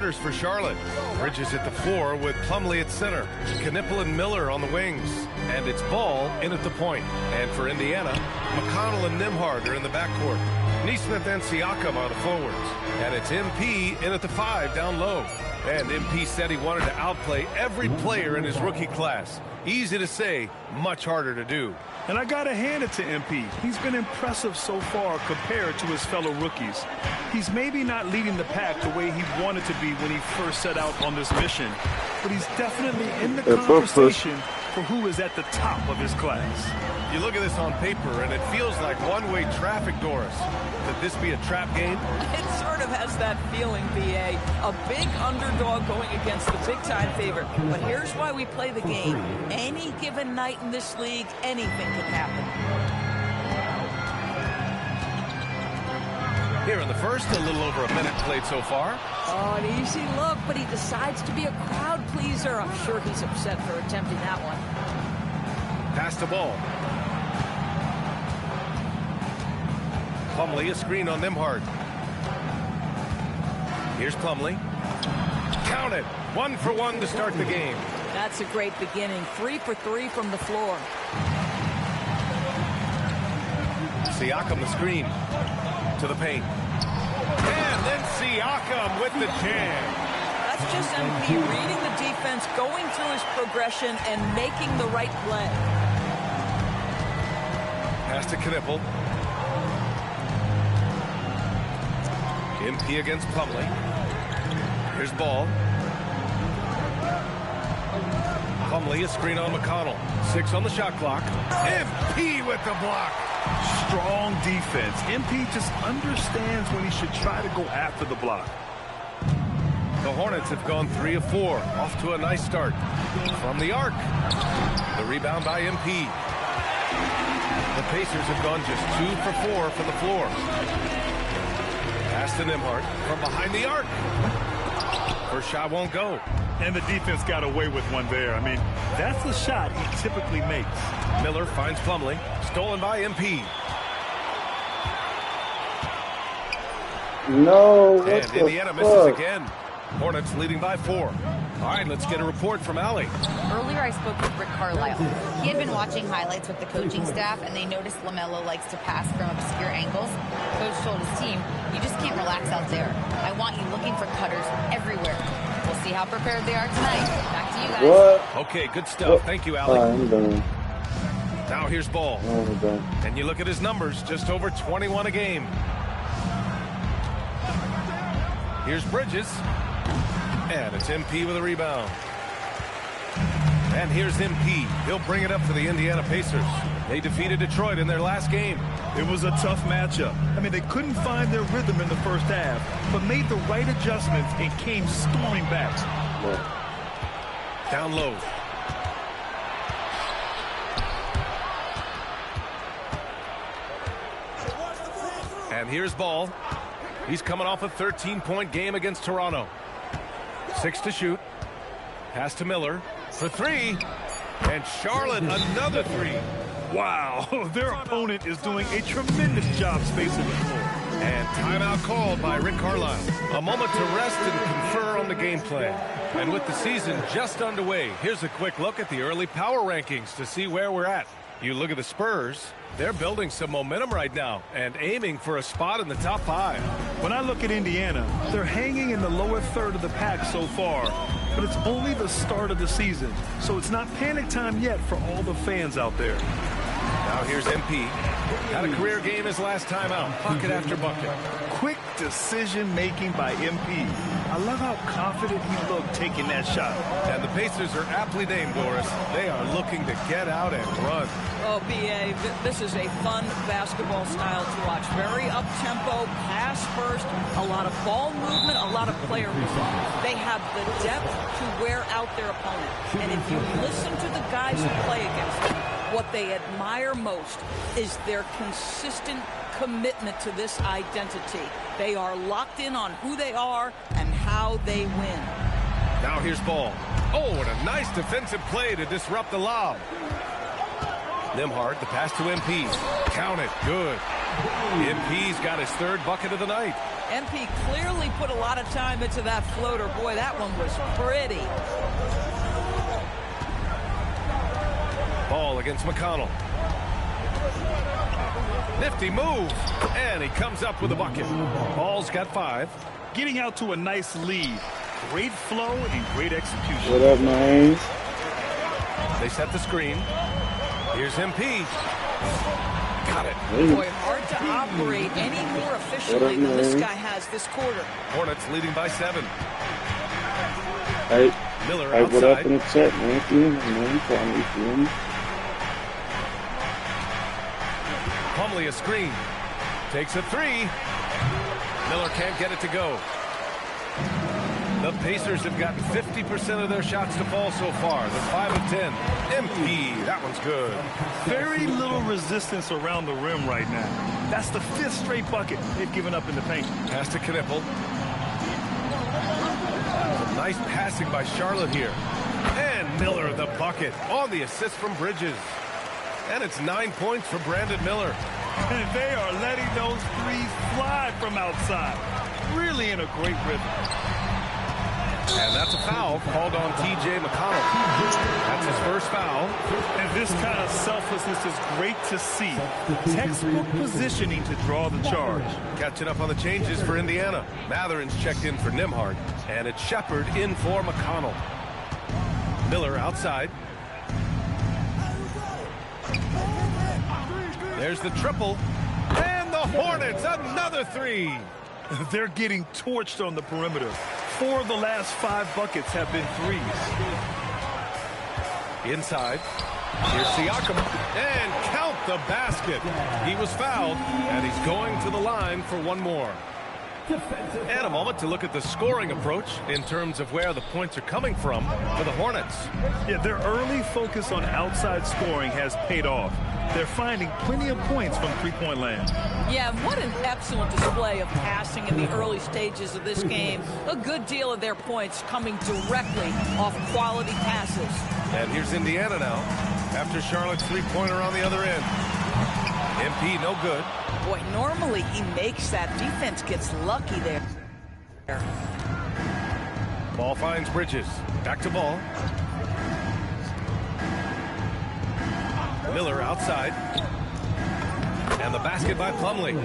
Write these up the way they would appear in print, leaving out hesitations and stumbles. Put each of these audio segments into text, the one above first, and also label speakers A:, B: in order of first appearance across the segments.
A: For Charlotte. Bridges at the 4 with Plumlee at center. Knipple and Miller on the wings. And it's Ball in at the point. And for Indiana, McConnell and Nembhard are in the backcourt. Nesmith and Siakam are the forwards. And it's MP in at the 5 down low. And MP said he wanted to outplay every player in his rookie class. Easy to say, much harder to do.
B: And I got to hand it to MP. He's been impressive so far compared to his fellow rookies. He's maybe not leading the pack the way he wanted to be when he first set out on this mission, but he's definitely in the conversation for who is at the top of his class.
A: You look at this on paper, and it feels like one-way traffic, Doris. Could this be a trap game?
C: It sort of has that feeling, BA. A big underdog going against the big-time favorite. But here's why we play the game. Any given night in this league, anything can happen.
A: Here in the first, a little over a minute played so far.
C: Oh, an easy look, but he decides to be a crowd pleaser. I'm sure he's upset for attempting that one.
A: Pass the ball. Plumlee, a screen on Nembhard. Here's Plumlee. Count it. 1 for 1 to start the game.
C: That's a great beginning. 3 for 3 from the floor.
A: Siakam the screen to the paint. And then Siakam with the jam.
C: That's just MP reading the defense, going through his progression, and making the right play.
A: Pass to Knipple. MP against Plumlee. Here's Ball. Plumlee, a screen on McConnell. 6 on the shot clock. MP with the block.
B: Strong defense. MP just understands when he should try to go after the block.
A: The Hornets have gone 3 of 4. Off to a nice start. From the arc. The rebound by MP. The Pacers have gone just 2 for 4 from the floor. Pass to Nembhard from behind the arc. First shot won't go.
B: And the defense got away with one there. I mean, that's the shot he typically makes.
A: Miller finds Plumlee. Stolen by MP.
D: No,
A: and Indiana misses again. Hornets leading by 4. All right, let's get a report from Allie.
E: Earlier, I spoke with Rick Carlisle. He had been watching highlights with the coaching staff, and they noticed LaMelo likes to pass from obscure angles. Coach told his team, you just can't relax out there. I want you looking for cutters everywhere. We'll see how prepared they are tonight. Back to you guys.
D: What?
A: Okay, good stuff. Thank you, Allie.
D: I'm done.
A: Now here's Ball.
D: I'm done.
A: And you look at his numbers, just over 21 a game. Here's Bridges. And it's MP with a rebound. And here's MP. He'll bring it up for the Indiana Pacers. They defeated Detroit in their last game.
B: It was a tough matchup. I mean, they couldn't find their rhythm in the first half, but made the right adjustments and came storming back.
A: Down low. And here's Ball. He's coming off a 13-point game against Toronto. 6 to shoot. Pass to Miller for 3. And Charlotte another 3.
B: Wow, their opponent is doing a tremendous job spacing the floor.
A: And timeout called by Rick Carlisle. A moment to rest and confer on the game plan. And with the season just underway, here's a quick look at the early power rankings to see where we're at. You look at the Spurs, they're building some momentum right now and aiming for a spot in the top 5.
B: When I look at Indiana, they're hanging in the lower third of the pack so far, but it's only the start of the season, so it's not panic time yet for all the fans out there.
A: Now here's MP. Had a career game his last time out, bucket after bucket.
B: Quick decision-making by MP. I love how confident he looked taking that shot.
A: And the Pacers are aptly named, Doris. They are looking to get out and run.
C: Oh, BA, this is a fun basketball style to watch. Very up-tempo, pass first, a lot of ball movement, a lot of player movement. They have the depth to wear out their opponent. And if you listen to the guys who play against them, what they admire most is their consistent commitment to this identity. They are locked in on who they are and how they win.
A: Now here's Ball. Oh, and a nice defensive play to disrupt the lob. Nembhard, the pass to MP. Count it. Good. MP's got his 3rd bucket of the night.
C: MP clearly put a lot of time into that floater. Boy, that one was pretty.
A: Ball against McConnell. Nifty move, and he comes up with a bucket. Ball's got 5.
B: Getting out to a nice lead. Great flow and great execution.
D: What up, man?
A: They set the screen. Here's MP. Got it.
C: Boy, hard to operate any more efficiently than this guy has this quarter.
A: Hornets leading by 7.
D: Hey,
A: Miller
D: hey, what up
A: outside.
D: in the chat, man? Feel me, man? Trying to feel me.
A: Plumlee a screen. Takes a 3. Miller can't get it to go. The Pacers have gotten 50% of their shots to fall so far. They're 5 of 10. MP, that one's good.
B: Very little resistance around the rim right now. That's the 5th straight bucket they've given up in the paint.
A: Pass to Knippel. Some nice passing by Charlotte here. And Miller the bucket on the assist from Bridges. And it's 9 points for Brandon Miller.
B: And they are letting those threes fly from outside. Really in a great rhythm.
A: And that's a foul called on T.J. McConnell. That's his first foul.
B: And this kind of selflessness is great to see. Textbook positioning to draw the charge.
A: Catching up on the changes for Indiana. Matherin's checked in for Nembhard. And it's Shepard in for McConnell. Miller outside. There's the triple. And the Hornets, another 3.
B: They're getting torched on the perimeter. 4 of the last 5 buckets have been threes. Inside.
A: Here's Siakam. And count the basket. He was fouled, and he's going to the line for one more. And a moment to look at the scoring approach in terms of where the points are coming from for the Hornets.
B: Yeah, their early focus on outside scoring has paid off. They're finding plenty of points from three-point land.
C: Yeah, what an excellent display of passing in the early stages of this game. A good deal of their points coming directly off quality passes.
A: And here's Indiana now after Charlotte's three-pointer on the other end. MP no good.
C: Boy, normally he makes that. Defense gets lucky there.
A: Ball finds Bridges. Back to Ball. Miller outside. And the basket by Plumlee.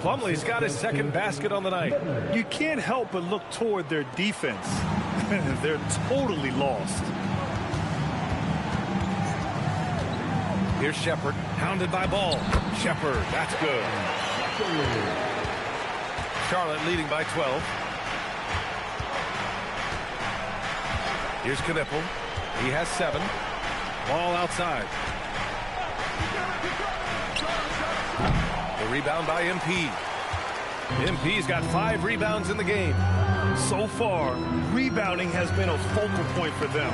A: Plumlee's got his second basket on the night.
B: You can't help but look toward their defense. They're totally lost.
A: Here's Shepard, hounded by Ball. Shepard, that's good. Charlotte leading by 12. Here's Knippel. He has 7. Ball outside. The rebound by MP. MP's got 5 rebounds in the game.
B: So far, rebounding has been a focal point for them.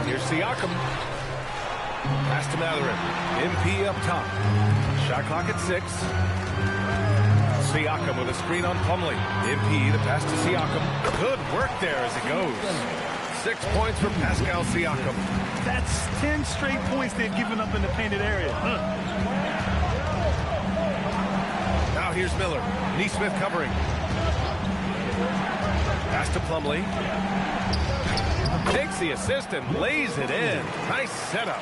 A: Here's Siakam. Pass to Matherin. MP up top. Shot clock at 6. Siakam with a screen on Plumlee. MP, the pass to Siakam. Good work there as it goes. 6 points for Pascal Siakam.
B: That's 10 straight points they've given up in the painted area.
A: Now here's Miller. Neesmith covering. Pass to Plumlee. Takes the assist and lays it in. Nice setup.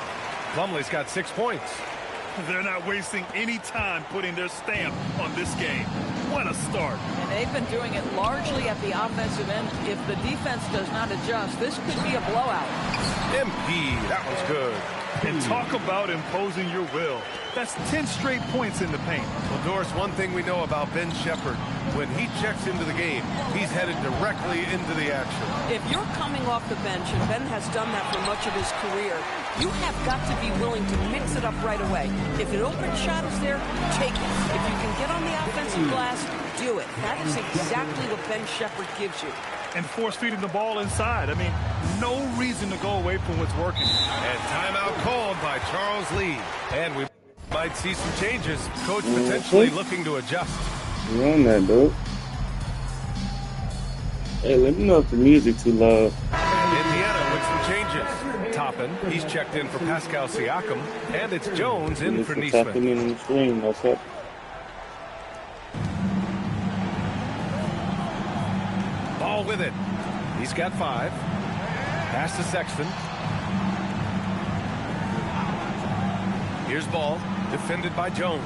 A: Plumlee's got 6 points.
B: They're not wasting any time putting their stamp on this game. What a start.
C: And they've been doing it largely at the offensive end. If the defense does not adjust, this could be a blowout.
A: MP, that one's good.
B: And talk about imposing your will. That's 10 straight points in the paint.
A: Well, Doris, one thing we know about Ben Shepard, when he checks into the game, he's headed directly into the action.
C: If you're coming off the bench, and Ben has done that for much of his career, you have got to be willing to mix it up right away. If an open shot is there, take it. If you can get on the offensive glass, do it. That is exactly what Ben Shepard gives you.
B: And force-feeding the ball inside. I mean, no reason to go away from what's working.
A: And timeout called by Charles Lee. And we might see some changes. Coach potentially looking to adjust.
D: You on that, dude? Hey, let me know if the music too loud.
A: Indiana with some changes. Toppin, he's checked in for Pascal Siakam. And it's Jones in for
D: Tapping
A: Neesmith.
D: in on the screen. That's up.
A: Ball with it. He's got 5. Pass to Sexton. Here's Ball. Defended by Jones.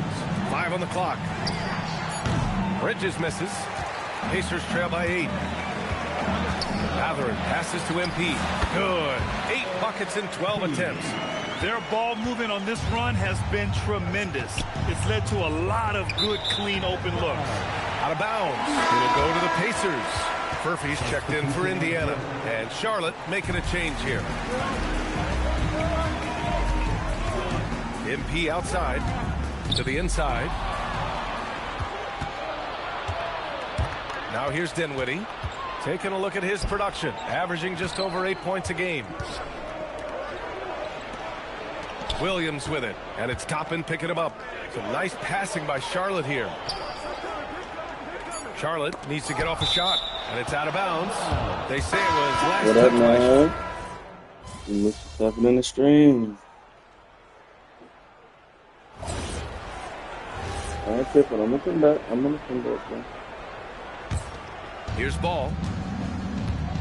A: 5 on the clock. Bridges misses. Pacers trail by 8. Matherin passes to MP. Good. 8 buckets in 12 attempts.
B: Their ball movement on this run has been tremendous. It's led to a lot of good, clean, open looks.
A: Out of bounds. It'll go to the Pacers. Furphy's checked in for Indiana. And Charlotte making a change here. MP outside to the inside. Now here's Dinwiddie. Taking a look at his production. Averaging just over 8 points a game. Williams with it. And it's Toppin picking him up. Some nice passing by Charlotte here. Charlotte needs to get off a shot. And it's out of bounds. They say it was last
D: What up,
A: touch
D: man? You look stuffing in the stream. I ain't tripping. I'm gonna come back, man.
A: Here's Ball.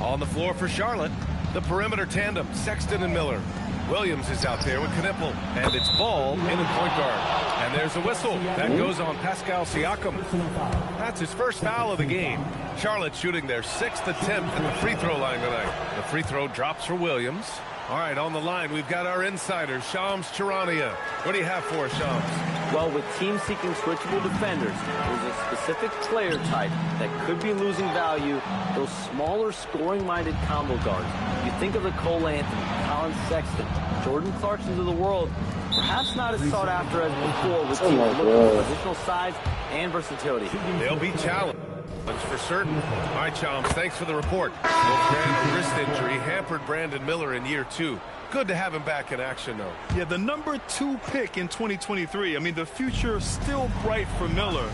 A: On the floor for Charlotte. The perimeter tandem, Sexton and Miller. Williams is out there with Knippel. And it's Ball in at point guard. And there's a whistle. That goes on Pascal Siakam. That's his first foul of the game. Charlotte shooting their 6th attempt at the free throw line tonight. The free throw drops for Williams. All right, on the line, we've got our insider, Shams Charania. What do you have for us, Shams?
F: Well, with teams seeking switchable defenders, there's a specific player type that could be losing value, those smaller scoring-minded combo guards. You think of the Cole Anthony, Colin Sexton, Jordan Clarksons of the world, perhaps not as sought after as before with teams looking for positional size and versatility.
A: They'll be challenged. For certain. All right, Chomps, thanks for the report. Grand wrist injury hampered Brandon Miller in year 2. Good to have him back in action, though.
B: Yeah, the number 2 pick in 2023. I mean, the future is still bright for Miller,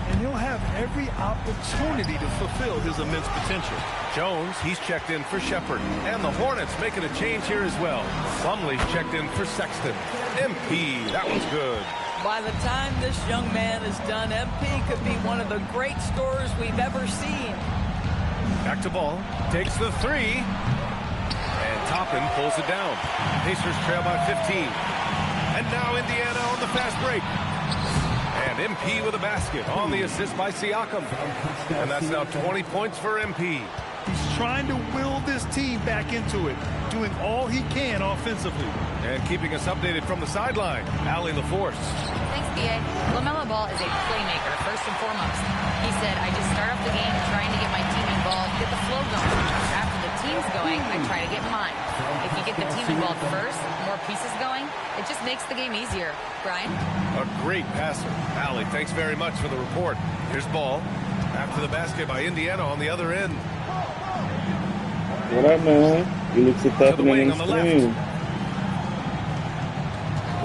B: and he'll have every opportunity to fulfill his immense potential.
A: Jones, he's checked in for Shepard. And the Hornets making a change here as well. Plumlee's checked in for Sexton. MP, that one's good.
C: By the time this young man is done, MP could be one of the great scorers we've ever seen.
A: Back to Ball. Takes the 3. And Toppin pulls it down. Pacers trail by 15. And now Indiana on the fast break. And MP with a basket on the assist by Siakam. And that's now 20 points for MP.
B: He's trying to will this team back into it, doing all he can offensively.
A: And keeping us updated from the sideline, Allie LaForce.
E: Thanks, B.A. LaMelo Ball is a playmaker, first and foremost. He said, I just start off the game trying to get my team involved, get the flow going. After the team's going, I try to get mine. If you get the team involved first, more pieces going, it just makes the game easier. Brian?
A: A great passer. Allie, thanks very much for the report. Here's Ball. After the basket by Indiana on the other end.
D: What up, man? You look so tough in the stream.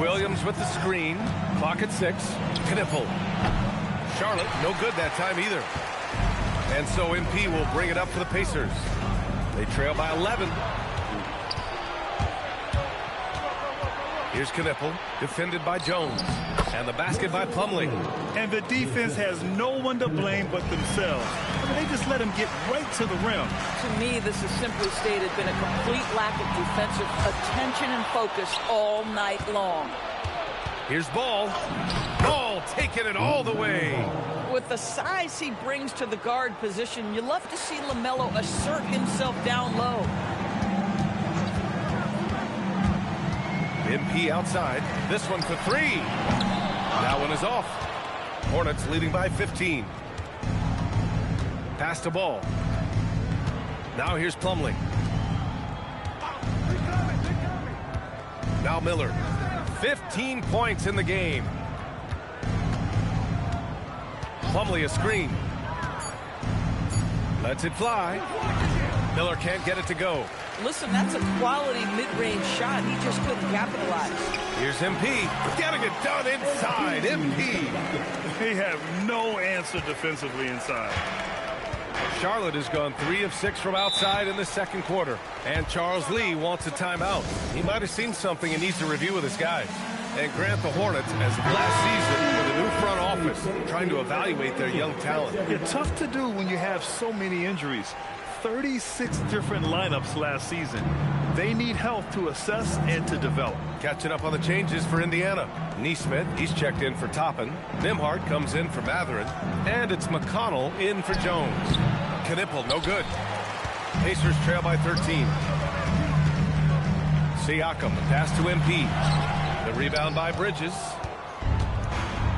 A: Williams with the screen. Clock at 6. Knippel. Charlotte, no good that time either. And so MP will bring it up for the Pacers. They trail by 11. Here's Knippel, defended by Jones. And the basket by Plumlee.
B: And the defense has no one to blame but themselves. I mean, they just let him get right to the rim.
C: To me, this has simply stated been a complete lack of defensive attention and focus all night long.
A: Here's Ball. Ball taking it all the way.
C: With the size he brings to the guard position, you love to see LaMelo assert himself down low.
A: MP outside. This one for 3. That one is off. Hornets leading by 15. Pass to Ball. Now here's Plumlee. Now Miller. 15 points in the game. Plumlee a screen. Lets it fly. Miller can't get it to go.
C: Listen, that's a quality mid-range shot. He just couldn't capitalize.
A: Here's MP. Getting it done inside. MP.
B: They have no answer defensively inside.
A: Charlotte has gone 3 of 6 from outside in the second quarter. And Charles Lee wants a timeout. He might have seen something and needs to review with his guys. And grant the Hornets, as last season with a new front office, trying to evaluate their young talent.
B: It's tough to do when you have so many injuries. 36 different lineups last season. They need help to assess and to develop.
A: Catching up on the changes for Indiana. Neesmith, he's checked in for Toppin. Nimhart comes in for Matherin. And it's McConnell in for Jones. Knipple, no good. Pacers trail by 13. Siakam, pass to MP. The rebound by Bridges.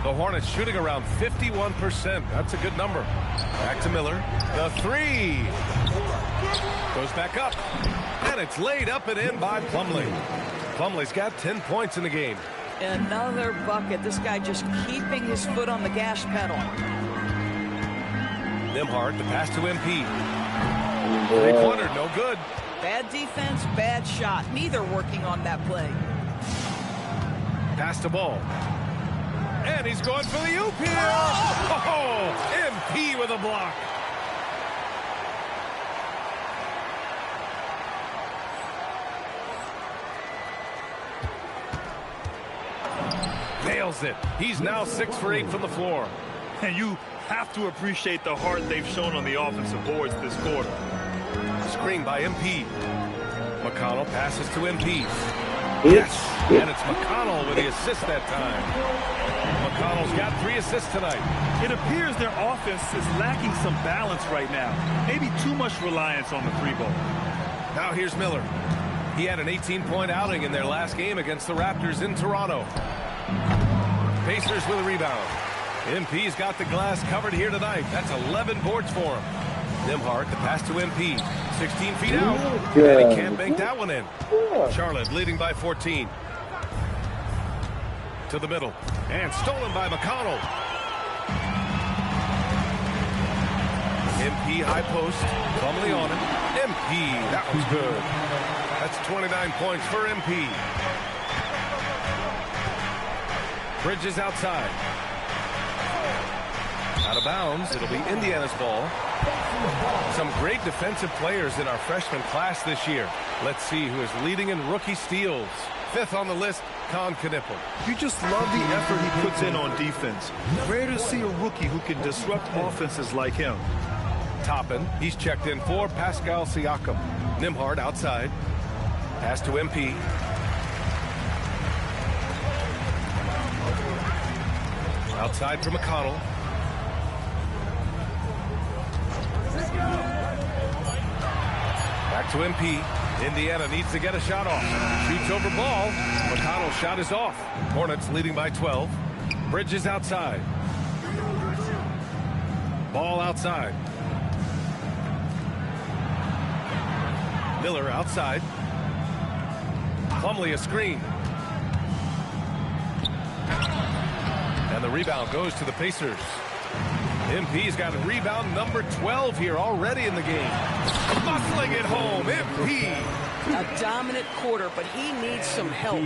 A: The Hornets shooting around 51%. That's a good number. Back to Miller. The three. Goes back up. And it's laid up and in by Plumlee. Plumlee's got 10 points in the game.
C: Another bucket. This guy just keeping his foot on the gas pedal.
A: Nimhart, the pass to MP. Three-pointer, no good.
C: Bad defense, bad shot. Neither working on that play.
A: Pass the ball. And he's going for the oop here. Oh, MP with a block. Nails it. He's now 6 for 8 from the floor.
B: And you have to appreciate the heart they've shown on the offensive boards this quarter.
A: Screen by MP. McConnell passes to MP. Yes, and it's McConnell with the assist that time. McConnell's got 3 assists tonight.
B: It appears their offense is lacking some balance right now. Maybe too much reliance on the three ball.
A: Now here's Miller. He had an 18-point outing in their last game against the Raptors in Toronto. Pacers with a rebound. MP's got the glass covered here tonight. That's 11 boards for him. Nimhart, the pass to MP. 16 feet out. And he can't bank that one in. Charlotte leading by 14. To the middle. And stolen by McConnell. MP high post. Plumlee on it. MP. That was good. That's 29 points for MP. Bridges outside. Out of bounds. It'll be Indiana's ball. Some great defensive players in our freshman class this year. Let's see who is leading in rookie steals. 5th on the list, Con Knipple.
B: You just love the effort he puts in on defense. Rare to see a rookie who can disrupt offenses like him.
A: Toppin, he's checked in for Pascal Siakam. Nimhart outside. Pass to MP. Outside for McConnell. Back to MP. Indiana needs to get a shot off. Shoots over ball. McConnell's shot is off. Hornets leading by 12. Bridges outside. Ball outside. Miller outside. Plumlee a screen. And the rebound goes to the Pacers. MP's got rebound number 12 here already in the game. Muscling it home. MP.
C: A dominant quarter, but he needs some help.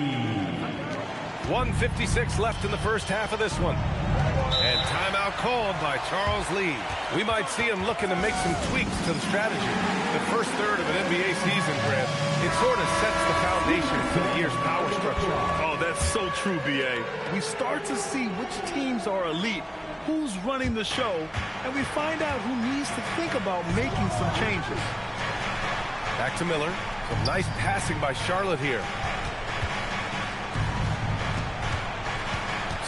A: 1:56 left in the first half of this one. And timeout called by Charles Lee. We might see him looking to make some tweaks to the strategy. The first third of an NBA season, Grant, it sort of sets the foundation for the year's power structure.
B: Oh, that's so true, B.A. We start to see which teams are elite, who's running the show, and we find out who needs to think about making some changes.
A: Back to Miller. Some nice passing by Charlotte here.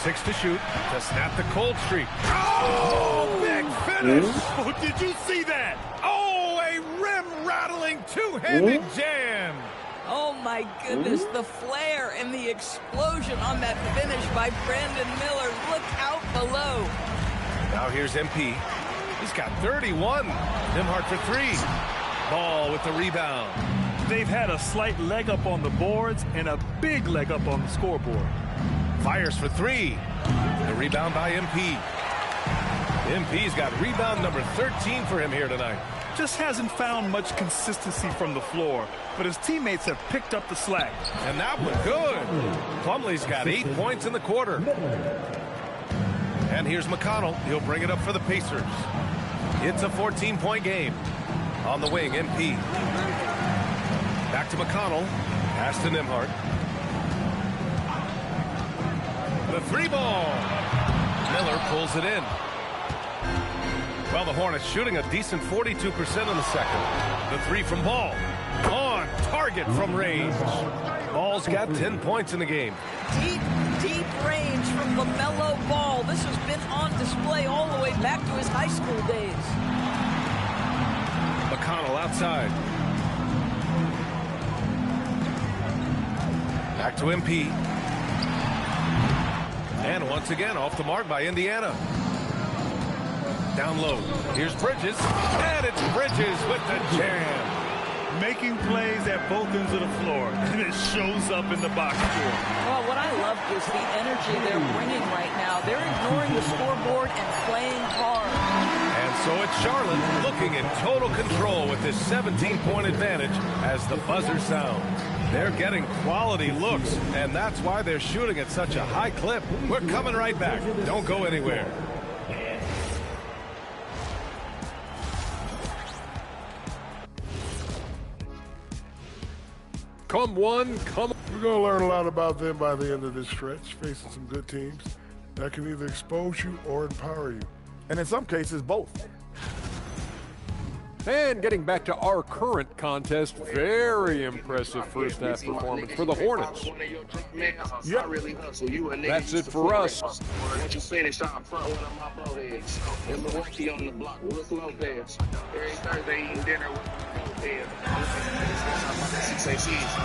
A: 6 to shoot to snap the cold streak. Oh, big finish.
B: Oh, did you see that?
A: Oh, a rim-rattling two-handed jam.
C: Oh, my goodness. The flare and the explosion on that finish by Brandon Miller. Look out below.
A: Now here's MP. He's got 31. Nimhart for 3. Ball with the rebound.
B: They've had a slight leg up on the boards and a big leg up on the scoreboard.
A: Fires for 3. The rebound by MP. MP's got rebound number 13 for him here tonight.
B: Just hasn't found much consistency from the floor, but his teammates have picked up the slack.
A: And that was good. Plumlee's got 8 points in the quarter. And here's McConnell. He'll bring it up for the Pacers. It's a 14-point game. On the wing, MP. Back to McConnell. Pass to Nimhart. The 3 ball. Miller pulls it in. Well, the Hornets shooting a decent 42% in the second. The three from Ball. On target from range. Ball's got 10 points in the game.
C: Deep range from LaMelo Ball. This has been on display all the way back to his high school days.
A: McConnell outside. Back to MP. And once again off the mark by Indiana. Down low. Here's Bridges. And it's Bridges with the jam.
B: Making plays at both ends of the floor, and it shows up in the box score.
C: Well, what I love is the energy they're bringing right now. They're ignoring the scoreboard and playing hard.
A: And so it's Charlotte looking in total control with this 17-point advantage as the buzzer sounds. They're getting quality looks, and that's why they're shooting at such a high clip. We're coming right back. Don't go anywhere.
G: Come one, come.
H: We're going to learn a lot about them by the end of this stretch, facing some good teams that can either expose you or empower you.
I: And in some cases, both.
G: And getting back to our current contest, very impressive first half performance for the Hornets.
I: Yep.
G: That's it for us.
J: Once you finish out front with my bowheads, and Milwaukee on the block with Lopez. Every Thursday eating dinner with Lopez.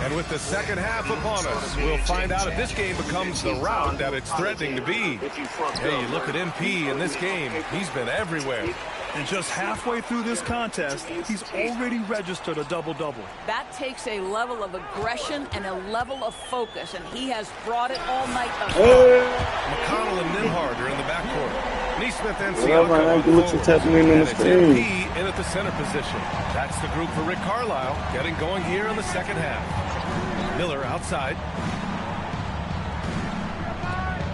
A: And with the second half upon us, we'll find out if this game becomes the rout that it's threatening to be. Hey, you look at MP in this game, he's been everywhere.
B: And just halfway through this contest, he's already registered a double-double.
C: That takes a level of aggression and a level of focus, and he has brought it all night.
A: McConnell and Nimhard are in the backcourt. Neesmith and Siakam MP in at the center position. That's the group for Rick Carlisle, getting going here in the second half. Miller outside.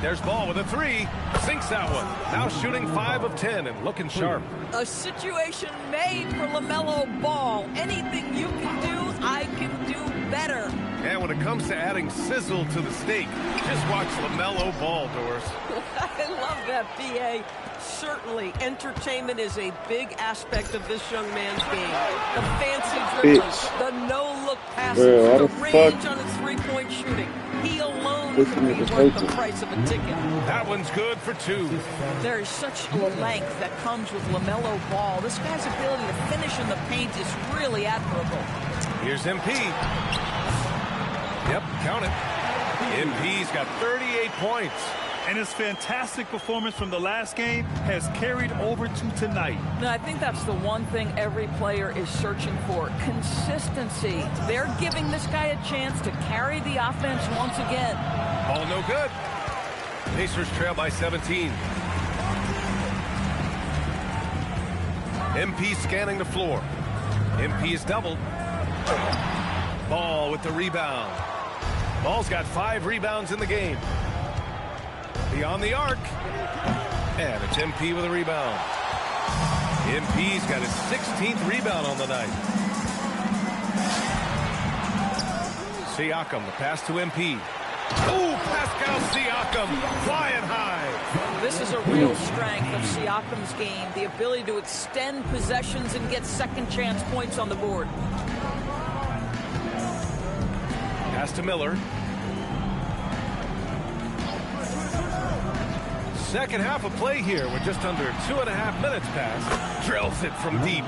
A: There's Ball with a three. Sinks that one. Now shooting 5 of 10 and looking sharp.
C: A situation made for LaMelo Ball. Anything you can do, I can do better.
A: And when it comes to adding sizzle to the steak, just watch LaMelo Ball, Doris.
C: I love that, B.A. Certainly, entertainment is a big aspect of this young man's game. The fancy dribbles, the no-look passes, the range on his three-point shooting. He alone can be worth the price of a ticket.
A: That one's good for 2.
C: There is such length that comes with LaMelo Ball. This guy's ability to finish in the paint is really admirable.
A: Here's MP. Yep, count it. MP's got 38 points.
B: And his fantastic performance from the last game has carried over to tonight.
C: Now, I think that's the one thing every player is searching for, consistency. They're giving this guy a chance to carry the offense once again.
A: Ball no good. Pacers trail by 17. MP scanning the floor. MP is doubled. Ball with the rebound. Ball's got 5 rebounds in the game. Beyond the arc. And it's MP with a rebound. MP's got his 16th rebound on the night. Siakam, the pass to MP. Oh, Pascal Siakam flying high.
C: This is a real strength of Siakam's game, the ability to extend possessions and get second chance points on the board.
A: Pass to Miller. Second half of play here with just under 2.5 minutes passed. Drills it from deep.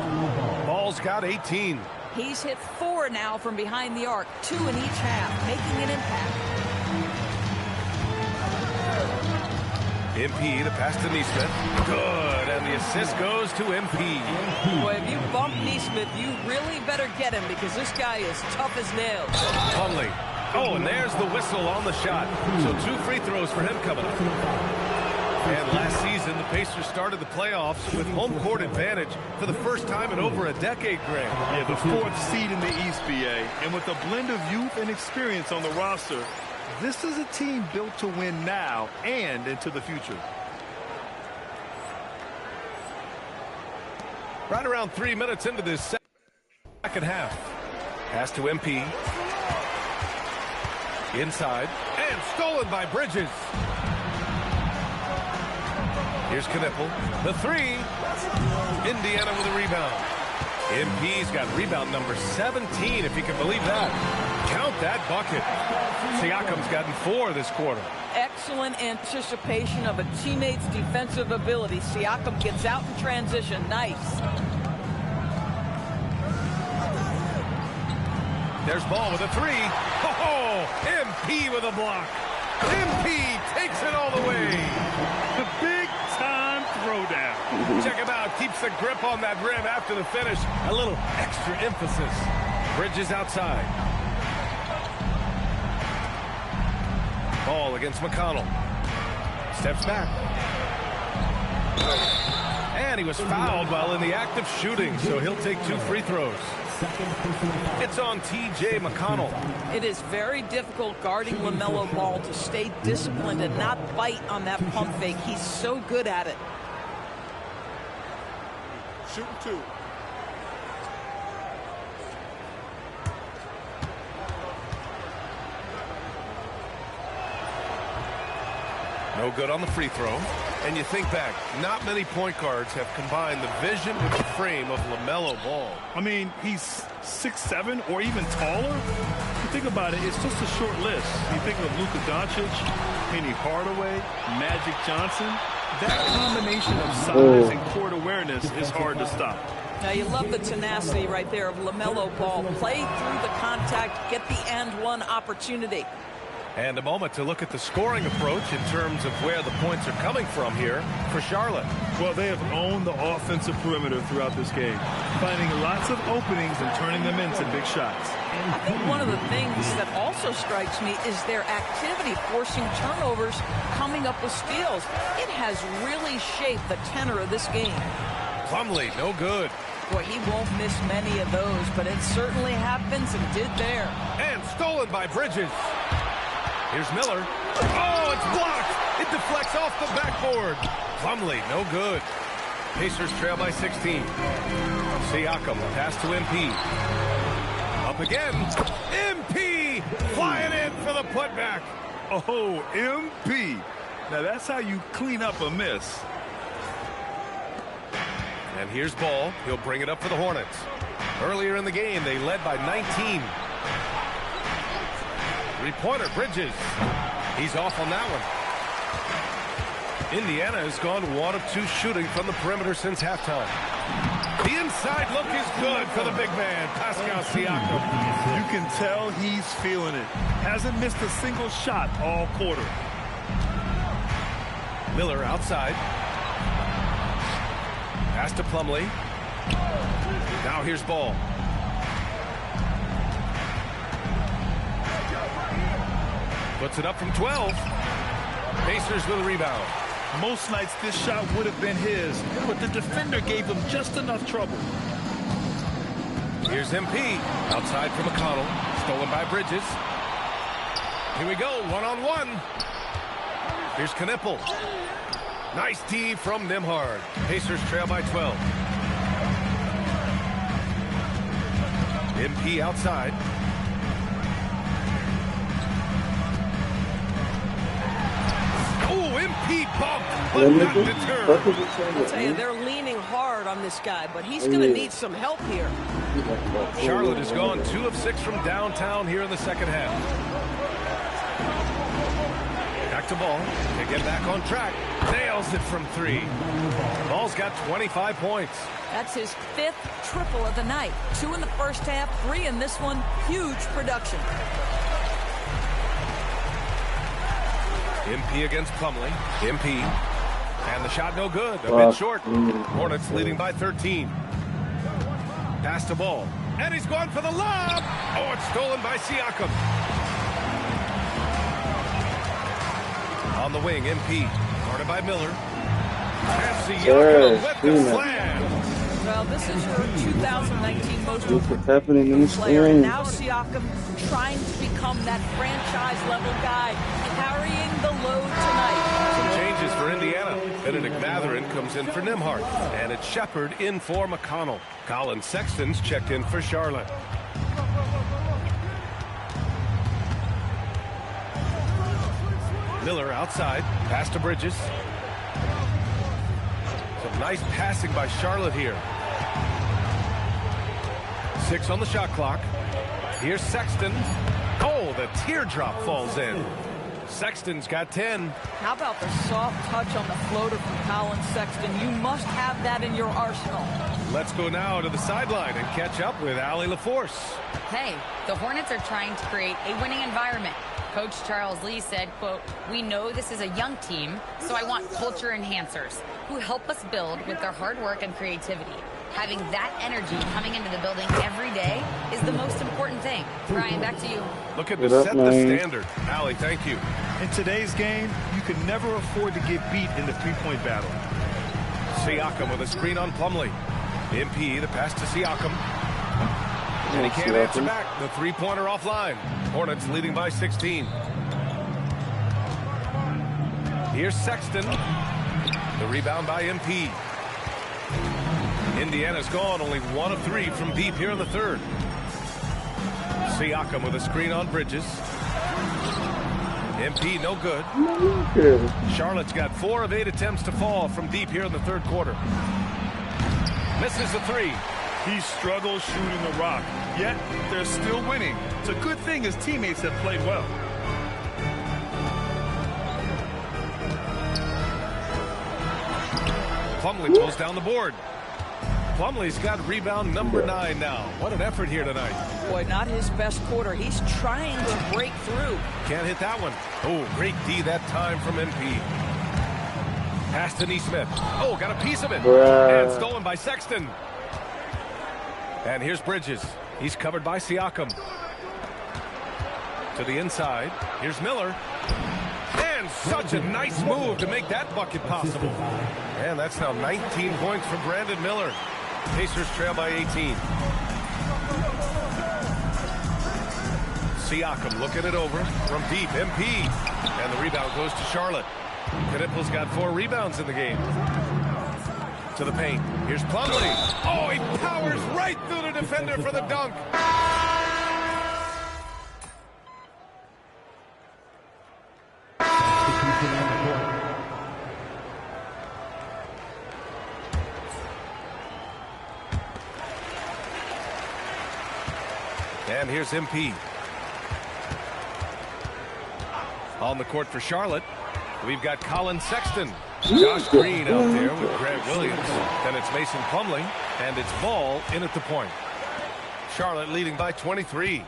A: Ball's got 18.
C: He's hit 4 now from behind the arc, 2 in each half, making an impact.
A: MP, the pass to Neesmith. Good, and the assist goes to MP.
C: Boy, if you bump Neesmith, you really better get him because this guy is tough as nails.
A: Plumlee. Oh, and there's the whistle on the shot. So 2 free throws for him coming up. And last season, the Pacers started the playoffs with home court advantage for the first time in over a decade, Greg.
B: Yeah, the 4th seed in the East, BA. And with a blend of youth and experience on the roster, this is a team built to win now and into the future.
A: Right around 3 minutes into this second half. Pass to MP. Inside. And stolen by Bridges. Here's Knipple. The three. Indiana with a rebound. MP's got rebound number 17, if you can believe that. Count that bucket. Siakam's gotten 4 this quarter.
C: Excellent anticipation of a teammate's defensive ability. Siakam gets out in transition. Nice.
A: There's Ball with a three. Oh, MP with a block. MP takes it all the way.
B: The big-time throwdown.
A: Check him out. Keeps the grip on that rim after the finish. A little extra emphasis. Bridges outside. Ball against McConnell. Steps back. And he was fouled while in the act of shooting, so he'll take 2 free throws. It's on T.J. McConnell.
C: It is very difficult guarding LaMelo Ball to stay disciplined and not bite on that pump fake. He's so good at it.
I: Shooting 2.
A: No good on the free throw. And you think back, not many point guards have combined the vision with the frame of LaMelo Ball.
B: I mean, he's 6'7" or even taller. You think about it, it's just a short list. You think of Luka Doncic, Penny Hardaway, Magic Johnson. That combination of size and court awareness is hard to stop.
C: Now, you love the tenacity right there of LaMelo Ball. Play through the contact, get the and one opportunity.
A: And a moment to look at the scoring approach in terms of where the points are coming from here for Charlotte.
B: Well, they have owned the offensive perimeter throughout this game, finding lots of openings and turning them into big shots.
C: I think one of the things that also strikes me is their activity forcing turnovers, coming up with steals. It has really shaped the tenor of this game.
A: Plumlee, no good.
C: Boy, he won't miss many of those, but it certainly happens and did there.
A: And stolen by Bridges. Here's Miller. Oh, it's blocked. It deflects off the backboard. Plumlee, no good. Pacers trail by 16. Siakam, pass to MP. Up again. MP flying in for the putback.
B: Oh, MP. Now that's how you clean up a miss.
A: And here's Ball. He'll bring it up for the Hornets. Earlier in the game, they led by 19. Three-pointer, Bridges. He's off on that one. Indiana has gone 1 of 2 shooting from the perimeter since halftime. The inside look is good for the big man, Pascal Siakam.
B: You can tell he's feeling it. Hasn't missed a single shot all quarter.
A: Miller outside. Pass to Plumlee. Now here's Ball. Puts it up from 12. Pacers with a rebound.
B: Most nights this shot would have been his, but the defender gave him just enough trouble.
A: Here's MP. Outside for McConnell. Stolen by Bridges. Here we go. One-on-one. Here's Knipple. Nice D from Nembhard. Pacers trail by 12. MP outside. Oh, MP bumped, but not deterred.
C: I'll tell you, they're leaning hard on this guy, but he's going to need some help here.
A: Charlotte has gone 2 of 6 from downtown here in the second half. Back to Ball. They get back on track. Nails it from 3. Ball's got 25 points.
C: That's his 5th triple of the night. 2 in the first half, 3 in this one. Huge production.
A: MP against Plumlee. MP. And the shot no good. A bit short. Hornets leading by 13. Pass to Ball. And he's gone for the lob. Oh, it's stolen by Siakam. On the wing, MP. Guarded by Miller. And Siakam with the slam.
C: Well, this is your 2019 most
D: happening in this
C: player.
D: game.
C: And now Siakam trying to become that franchise-level guy, carrying the load tonight.
A: Some changes for Indiana. Benedict Mathurin comes in for Nembhard. And it's Shepard in for McConnell. Colin Sexton's checked in for Charlotte. Miller outside. Pass to Bridges. Some nice passing by Charlotte here. 6 on the shot clock. Here's Sexton. Oh, the teardrop falls in. Sexton's got 10.
C: How about the soft touch on the floater from Colin Sexton? You must have that in your arsenal.
A: Let's go now to the sideline and catch up with Allie LaForce.
E: Hey, the Hornets are trying to create a winning environment. Coach Charles Lee said, quote, "We know this is a young team, so I want culture enhancers who help us build with their hard work and creativity. Having that energy coming into the building every day is the most important thing." Brian, back to you.
A: Looking to set the standard. Allie, thank you.
B: In today's game, you can never afford to get beat in the three-point battle.
A: Siakam with a screen on Plumlee. MP, the pass to Siakam. And he can't answer back. The three-pointer offline. Hornets leading by 16. Here's Sexton. The rebound by MP. Indiana's gone only 1 of 3 from deep here in the third. Siakam with a screen on Bridges. MP no good. Charlotte's got 4 of 8 attempts to fall from deep here in the third quarter. Misses the 3.
B: He struggles shooting the rock, yet they're still winning. It's a good thing his teammates have played well.
A: Plumlee pulls down the board. Plumlee's got rebound number 9 now. What an effort here tonight.
C: Boy, not his best quarter. He's trying to break through.
A: Can't hit that one. Oh, great D that time from MP. Pass to Nesmith. Oh, got a piece of it. And stolen by Sexton. And here's Bridges. He's covered by Siakam. To the inside. Here's Miller. And such a nice move to make that bucket possible. And that's now 19 points for Brandon Miller. Pacers trail by 18. Siakam looking it over from deep. MP. And the rebound goes to Charlotte. Knipple's got 4 rebounds in the game. To the paint. Here's Plumlee. Oh, he powers right through the defender for the dunk. And here's MP. On the court for Charlotte, we've got Colin Sexton. Josh Green out there with Grant Williams. Then it's Mason Plumlee, and it's Ball in at the point. Charlotte leading by 23.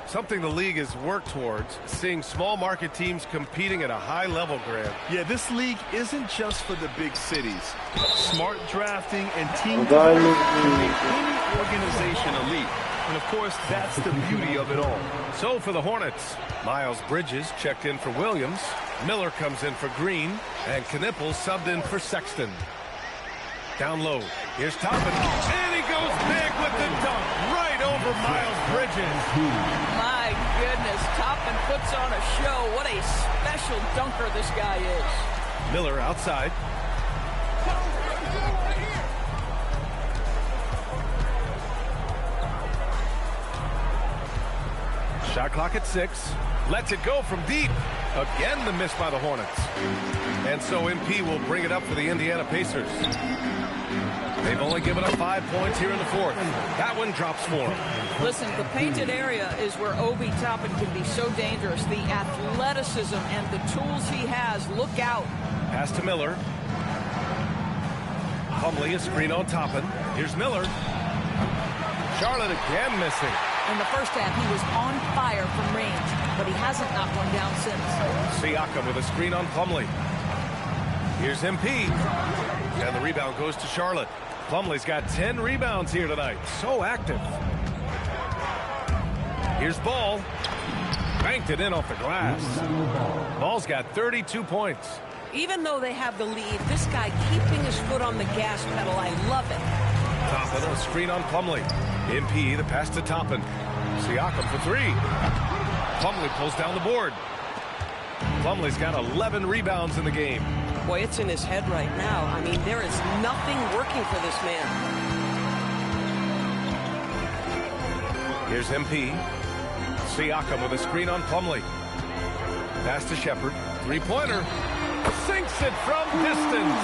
A: Something the league has worked towards, seeing small market teams competing at a high level, Grant.
B: Yeah, this league isn't just for the big cities. Smart drafting and team can make any organization elite. And, of course, that's the beauty of it all.
A: So for the Hornets, Miles Bridges checked in for Williams. Miller comes in for Green. And Knippel subbed in for Sexton. Down low. Here's Toppin. And he goes big with the dunk. Right over Miles Bridges.
C: My goodness, Toppin puts on a show. What a special dunker this guy is.
A: Miller outside. Shot clock at 6. Lets it go from deep. Again, the miss by the Hornets. And so MP will bring it up for the Indiana Pacers. They've only given up 5 points here in the fourth. That one drops for them.
C: Listen, the painted area is where Obi Toppin can be so dangerous. The athleticism and the tools he has. Look out.
A: Pass to Miller. Plumlee, a screen on Toppin. Here's Miller. Charlotte again missing.
C: In the first half, he was on fire from range, but he hasn't knocked one down since.
A: Siakam with a screen on Plumlee. Here's MP. And the rebound goes to Charlotte. Plumlee's got 10 rebounds here tonight. So active. Here's Ball. Banked it in off the glass. Ball's got 32 points.
C: Even though they have the lead, this guy keeping his foot on the gas pedal, I love it.
A: Toppin, a screen on Plumlee. MP, the pass to Toppin. Siakam for 3. Plumlee pulls down the board. Plumlee's got 11 rebounds in the game.
C: Boy, it's in his head right now. I mean, there is nothing working for this man.
A: Here's MP. Siakam with a screen on Plumlee. Pass to Shepard. Three-pointer. Sinks it from distance.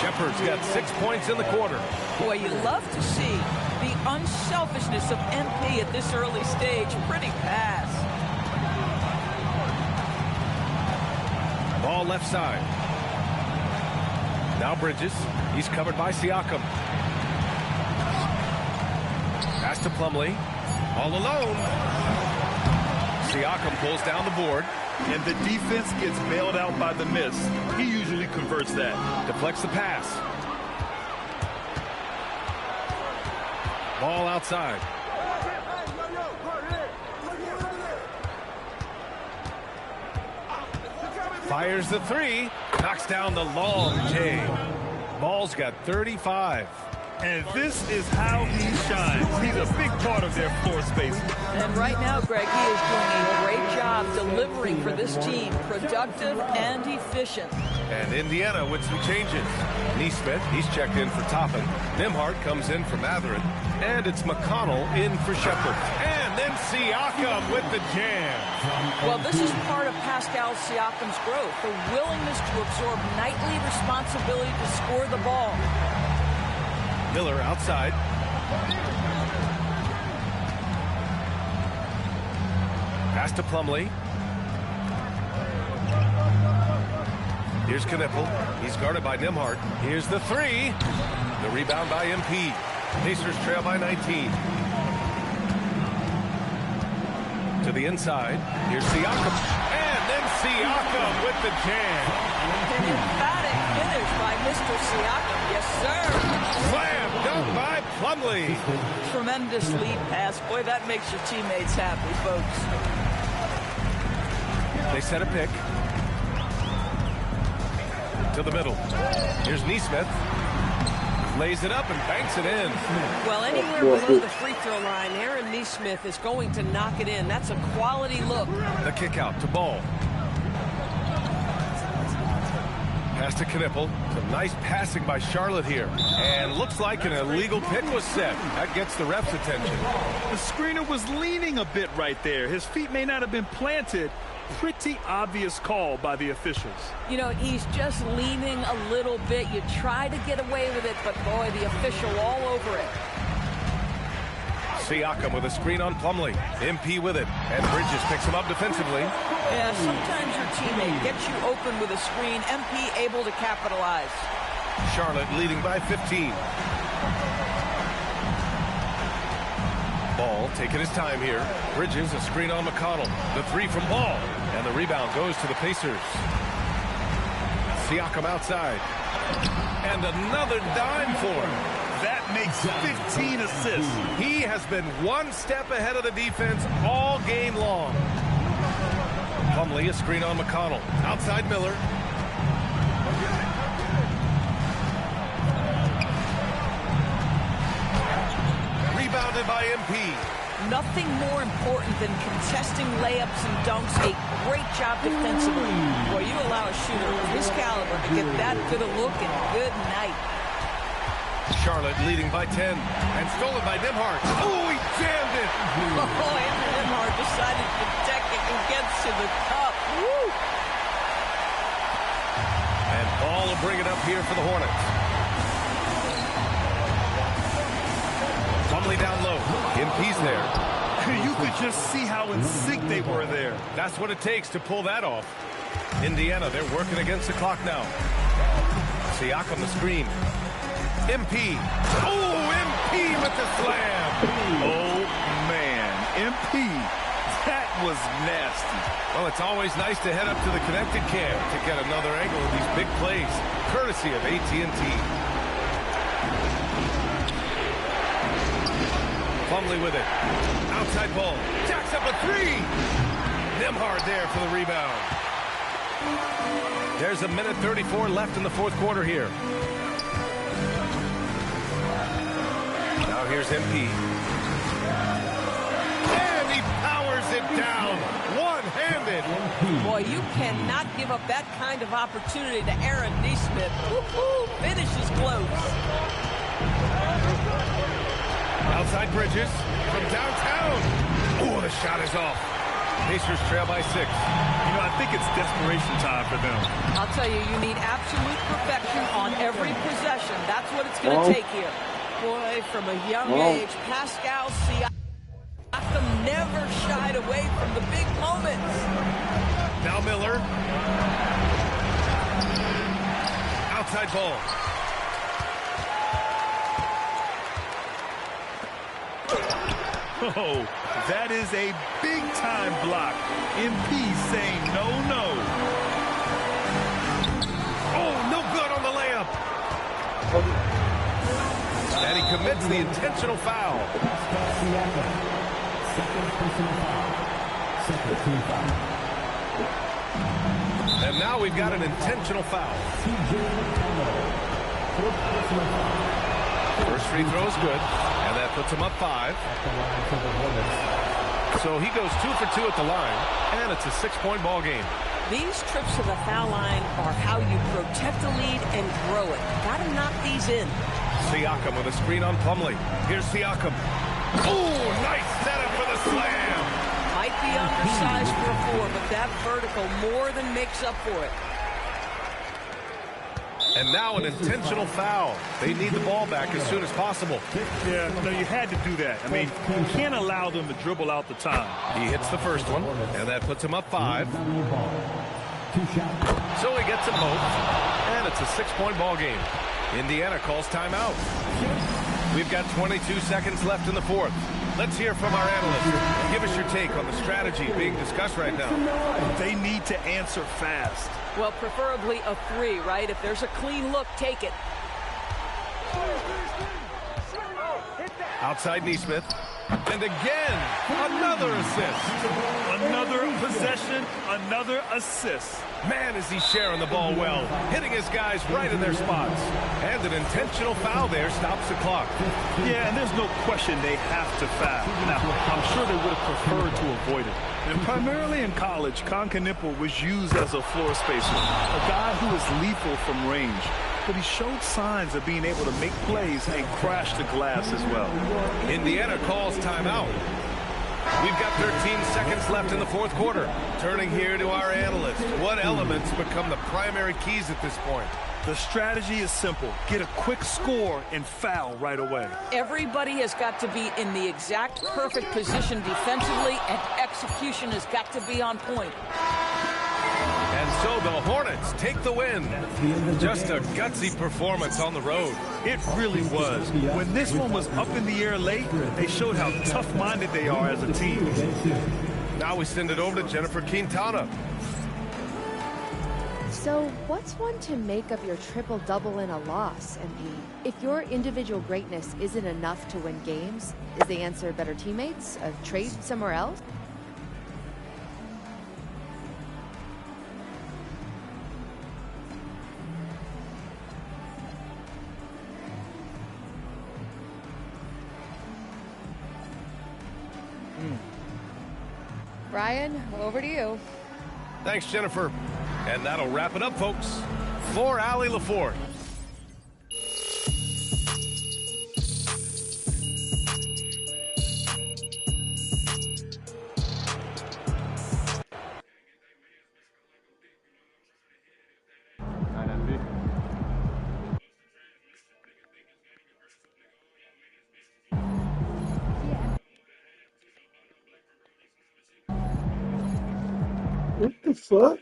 A: Shepard's got 6 points in the quarter.
C: Boy, you love to see the unselfishness of MP at this early stage. Pretty pass.
A: Ball left side. Now Bridges. He's covered by Siakam. Pass to Plumlee. All alone. Siakam pulls down the board.
B: And the defense gets bailed out by the miss. He usually converts that.
A: Deflects the pass. Ball outside. Fires the three. Knocks down the long J. Ball's got 35.
B: And this is how he shines. He's a big part of their floor space.
C: And right now, Greg, he is doing a great job delivering for this team. Productive and efficient.
A: And Indiana with some changes. Neesmith, he's checked in for Toppin. Nembhard comes in for Matherin. And it's McConnell in for Shepard. And then Siakam with the jam.
C: Well, this is part of Pascal Siakam's growth. The willingness to absorb nightly responsibility to score the ball.
A: Miller outside. Pass to Plumlee. Here's Knipple. He's guarded by Nembhard. Here's the three. The rebound by MP. Pacers trail by 19. To the inside. Here's Siakam. And then Siakam with the jam.
C: An emphatic finish by Mr. Siakam. Yes, sir.
A: Slam dunk by Plumlee.
C: Tremendous lead pass. Boy, that makes your teammates happy, folks.
A: They set a pick. To the middle. Here's Neesmith. Lays it up and banks it in.
K: Well, anywhere below the free throw line, Aaron Neesmith is going to knock it in. That's a quality look.
A: The kick out to Ball. Pass to Knipple. Some nice passing by Charlotte here. And looks like an illegal pick was set. That gets the ref's attention.
B: The screener was leaning a bit right there. His feet may not have been planted. Pretty obvious call by the officials.
C: You know, he's just leaning a little bit. You try to get away with it, but boy, the official all over it.
A: Siakam with a screen on Plumlee. MP with it. And Bridges picks him up defensively.
C: Yeah, sometimes your teammate gets you open with a screen. MP able to capitalize.
A: Charlotte leading by 15. Ball taking his time here. Bridges a screen on McConnell. The three from Ball. And the rebound goes to the Pacers. Siakam outside. And another dime for him.
B: That makes 15 assists.
A: He has been one step ahead of the defense all game long. Plumlee a screen on McConnell. Outside Miller. Rebounded by MP.
C: Nothing more important than contesting layups and dunks. A great job defensively. Boy, you allow a shooter of his caliber to get that good a look and good night.
A: Charlotte leading by 10. And stolen by Nembhard. Oh, he jammed it.
C: Oh, Andrew Nembhard decided to protect it and gets to the cup. Woo!
A: And Ball will bring it up here for the Hornets. Plumlee down low. MP's there.
B: You could just see how in sync they were there.
A: That's what it takes to pull that off. Indiana, they're working against the clock now. Siakam the screen. MP. Oh, MP with the slam.
B: Oh, man. MP. That was nasty.
A: Well, it's always nice to head up to the connected cam to get another angle of these big plays, courtesy of AT&T. Plumlee with it. Outside ball. Jacks up a three. Nembhard there for the rebound. There's a minute 34 left in the fourth quarter here. Now here's MP. And he powers it down. One-handed.
C: Boy, you cannot give up that kind of opportunity to Aaron Neesmith. Woo-hoo! Finish is close.
A: Outside Bridges from downtown. Oh, the shot is off. Pacers trail by 6.
B: You know, I think it's desperation time for them.
C: I'll tell you, you need absolute perfection on every possession. That's what it's going to take here. Boy, from a young age, Pascal Siakam never shied away from the big moments.
A: Now Miller. Outside ball.
B: Oh, that is a big-time block. MP saying no, no.
A: Oh, no good on the layup. And he commits the intentional foul. And now we've got an intentional foul. First free throw is good, and that puts him up 5. So he goes 2 for 2 at the line, and it's a 6-point ball game.
K: These trips to the foul line are how you protect a lead and grow it. Got to knock these in.
A: Siakam with a screen on Plumlee. Here's Siakam. Oh, nice setup for the slam.
C: Might be undersized for a 4, but that vertical more than makes up for it.
A: And now an intentional foul. They need the ball back as soon as possible.
B: Yeah, no, you had to do that. I mean, you can't allow them to dribble out the time.
A: He hits the first one, and that puts him up 5. So he gets them both, and it's a 6-point ball game. Indiana calls timeout. We've got 22 seconds left in the 4th. Let's hear from our analyst. Give us your take on the strategy being discussed right now.
B: They need to answer fast.
C: Well, preferably a 3, right? If there's a clean look, take it.
A: Outside Neesmith. And again, another assist.
B: Another possession, another assist.
A: Man, is he sharing the ball well, hitting his guys right in their spots. And an intentional foul there stops the clock.
B: Yeah, and there's no question they have to foul. Now, I'm sure they would have preferred to avoid it. And primarily in college, Concanipple was used as a floor spacer, a guy who was lethal from range. But he showed signs of being able to make plays and crash the glass as well.
A: Indiana calls timeout. We've got 13 seconds left in the 4th quarter. Turning here to our analyst. What elements become the primary keys at this point?
B: The strategy is simple. Get a quick score and foul right away.
C: Everybody has got to be in the exact perfect position defensively, and execution has got to be on point.
A: And so the Hornets take the win. Just a gutsy performance on the road.
B: It really was. When this one was up in the air late, they showed how tough-minded they are as a team.
A: Now we send it over to Jennifer Quintana.
L: So what's one to make of your triple-double in a loss, MP? If your individual greatness isn't enough to win games, is the answer better teammates, a trade somewhere else? Brian, over to you.
A: Thanks, Jennifer. And that'll wrap it up, folks. For Allie LaForge.
D: What the fuck?